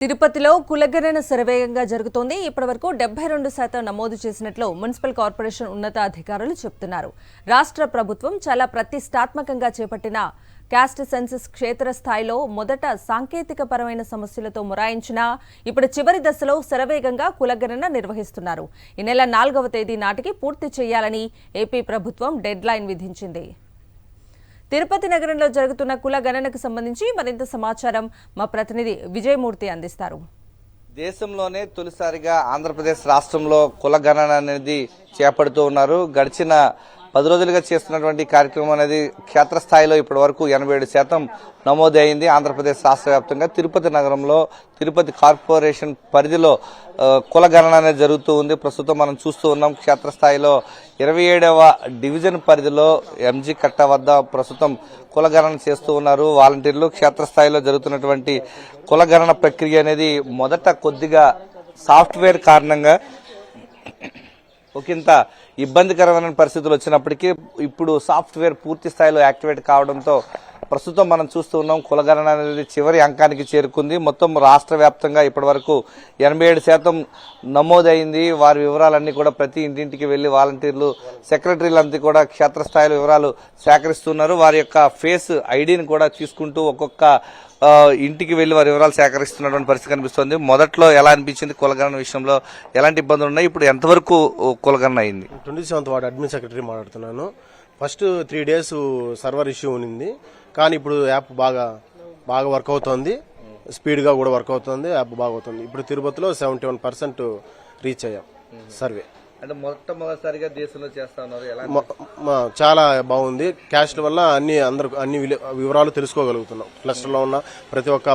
తిరుపతిలో కులగణన శరవేగంగా జరుగుతోంది. ఇప్పటివరకు 72% నమోదు చేసినట్లు మున్సిపల్ కార్పొరేషన్ ఉన్నతాధికారులు చెబుతున్నారు. రాష్ట్ర ప్రభుత్వం చాలా ప్రతిష్టాత్మకంగా చేపట్టిన క్యాస్ట్ సెన్సస్ క్షేత్రస్థాయిలో మొదట సాంకేతిక పరమైన సమస్యలతో మొరాయించినా ఇప్పుడు చివరి దశలో శరవేగంగా కులగణన నిర్వహిస్తున్నారు. ఈ నెల 4వ తేదీ నాటికి పూర్తి చేయాలని ఏపీ ప్రభుత్వం డెడ్ లైన్ విధించింది. తిరుపతి నగరంలో జరుగుతున్న కుల గణనకు సంబంధించి మరింత సమాచారం మా ప్రతినిధి విజయమూర్తి అందిస్తారు. దేశంలోనే తొలిసారిగా ఆంధ్రప్రదేశ్ రాష్ట్రంలో కుల గణన అనేది చేపడుతూ ఉన్నారు. గడిచిన 10 రోజులుగా చేస్తున్నటువంటి కార్యక్రమం అనేది క్షేత్రస్థాయిలో ఇప్పటి వరకు 87% నమోదు అయింది. ఆంధ్రప్రదేశ్ రాష్ట్ర వ్యాప్తంగా తిరుపతి నగరంలో తిరుపతి కార్పొరేషన్ పరిధిలో కుల గణన అనేది జరుగుతూ ఉంది. ప్రస్తుతం మనం చూస్తూ ఉన్నాం క్షేత్రస్థాయిలో 27వ డివిజన్ పరిధిలో ఎంజీ కట్ట వద్ద ప్రస్తుతం కుల గణన చేస్తూ ఉన్నారు వాలంటీర్లు. క్షేత్రస్థాయిలో జరుగుతున్నటువంటి కుల గణన ప్రక్రియ అనేది మొదట కొద్దిగా సాఫ్ట్వేర్ కారణంగా ఒకంత ఇబ్బందికరమైన పరిస్థితులు వచ్చినప్పటికీ ఇప్పుడు సాఫ్ట్వేర్ పూర్తి స్థాయిలో యాక్టివేట్ కావడంతో ప్రస్తుతం మనం చూస్తూ ఉన్నాం కులగణన అనేది చివరి అంకానికి చేరుకుంది. మొత్తం రాష్ట్ర వ్యాప్తంగా ఇప్పటి వరకు 87% నమోదైంది. వారి వివరాలన్నీ కూడా ప్రతి ఇంటింటికి వెళ్లి వాలంటీర్లు సెక్రటరీలంతా కూడా క్షేత్రస్థాయిలో వివరాలు సేకరిస్తున్నారు. వారి యొక్క ఫేస్ ఐడిని కూడా తీసుకుంటూ ఒక్కొక్క ఇంటికి వెళ్లి వారి వివరాలు సేకరిస్తున్నటువంటి పరిస్థితి కనిపిస్తుంది. మొదట్లో ఎలా అనిపించింది కులగణన విషయంలో, ఎలాంటి ఇబ్బందులు ఉన్నాయి, ఇప్పుడు ఎంతవరకు కులగణన అయింది? 27వ వార్డు అడ్మిన్ సెక్రటరీ మాట్లాడుతున్నాను. ఫస్ట్ 3 days సర్వర్ ఇష్యూ ఉంది, కానీ ఇప్పుడు యాప్ బాగా వర్క్ అవుతోంది. స్పీడ్ గా కూడా వర్క్ అవుతుంది, యాప్ బాగా అవుతుంది. ఇప్పుడు తిరుపతిలో 71% రీచ్ అయ్యాం సర్వే. అంటే మొట్టమొదటిసారిగా దేశంలో చేస్తా ఉన్నారు. చాలా బాగుంది. క్యాస్ట్ వల్ల అన్ని వివరాలు తెలుసుకోగలుగుతున్నాం. క్లస్టర్ లో ఉన్న ప్రతి ఒక్క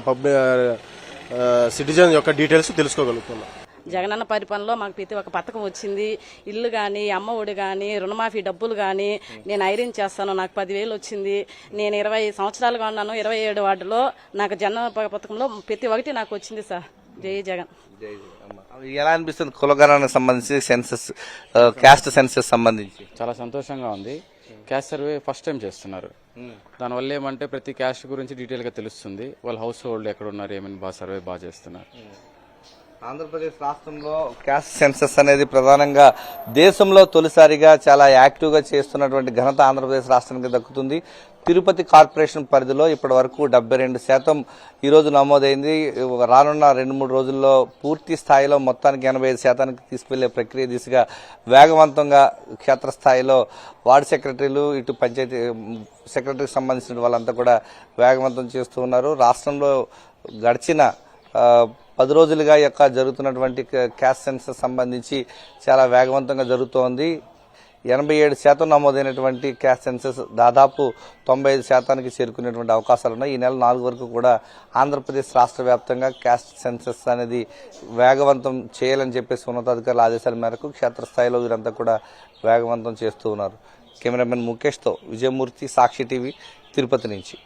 సిటిజన్ యొక్క డీటెయిల్స్ తెలుసుకోగలుగుతున్నాం. జగనన్న పరిపాలనలో మాకు ప్రతి ఒక్క పథకం వచ్చింది. ఇల్లు కానీ, అమ్మ ఒడి కానీ, రుణమాఫీ డబ్బులు కానీ, నేను ఐరన్ చేస్తాను, నాకు 10,000 వచ్చింది. నేను 20 సంవత్సరాలుగా ఉన్నాను 27 వార్డులో. నాకు జగనన్న పథకంలో ప్రతి ఒక్కటి నాకు వచ్చింది సార్. జై జగన్. ఎలా అనిపిస్తుంది కులగణనకు సంబంధించి, సెన్సస్ క్యాస్ట్ సెన్సస్ సంబంధించి? చాలా సంతోషంగా ఉంది. క్యాస్ట్ సర్వే ఫస్ట్ టైం చేస్తున్నారు. దానివల్ల ఏమంటే ప్రతి క్యాస్ట్ గురించి డీటెయిల్ గా తెలుస్తుంది. వాళ్ళ హౌస్ హోల్డ్ ఎక్కడ ఉన్నారు, ఏమైనా సర్వే బాగా చేస్తున్నారు. ఆంధ్రప్రదేశ్ రాష్ట్రంలో క్యాస్ట్ సెన్సస్ అనేది ప్రధానంగా దేశంలో తొలిసారిగా చాలా యాక్టివ్ గా చేస్తున్నటువంటి ఘనత ఆంధ్రప్రదేశ్ రాష్ట్రానికి దక్కుతుంది. తిరుపతి కార్పొరేషన్ పరిధిలో ఇప్పటి వరకు 72% ఈ రోజు నమోదైంది. రానున్న 2-3 రోజుల్లో పూర్తి స్థాయిలో మొత్తానికి 85% తీసుకువెళ్లే ప్రక్రియ దిశగా వేగవంతంగా క్షేత్రస్థాయిలో వార్డు సెక్రటరీలు, ఇటు పంచాయతీ సెక్రటరీకి సంబంధించిన వాళ్ళంతా కూడా వేగవంతం చేస్తూ ఉన్నారు. రాష్ట్రంలో గడిచిన 10 రోజులుగా జరుగుతున్నటువంటి క్యాస్ట్ సెన్సస్ సంబంధించి చాలా వేగవంతంగా జరుగుతోంది. 87% నమోదైనటువంటి క్యాస్ట్ సెన్సస్ దాదాపు 95%కి చేరుకునేటువంటి అవకాశాలు ఉన్నాయి. ఈ నెల 4 వరకు కూడా ఆంధ్రప్రదేశ్ రాష్ట్ర వ్యాప్తంగా క్యాస్ట్ సెన్సస్ అనేది వేగవంతం చేయాలని చెప్పేసి ఉన్నతాధికారుల ఆదేశాల మేరకు క్షేత్రస్థాయిలో వీరంతా కూడా వేగవంతం చేస్తూ ఉన్నారు. కెమెరామెన్ ముఖేష్తో విజయమూర్తి, సాక్షి టీవీ, తిరుపతి నుంచి.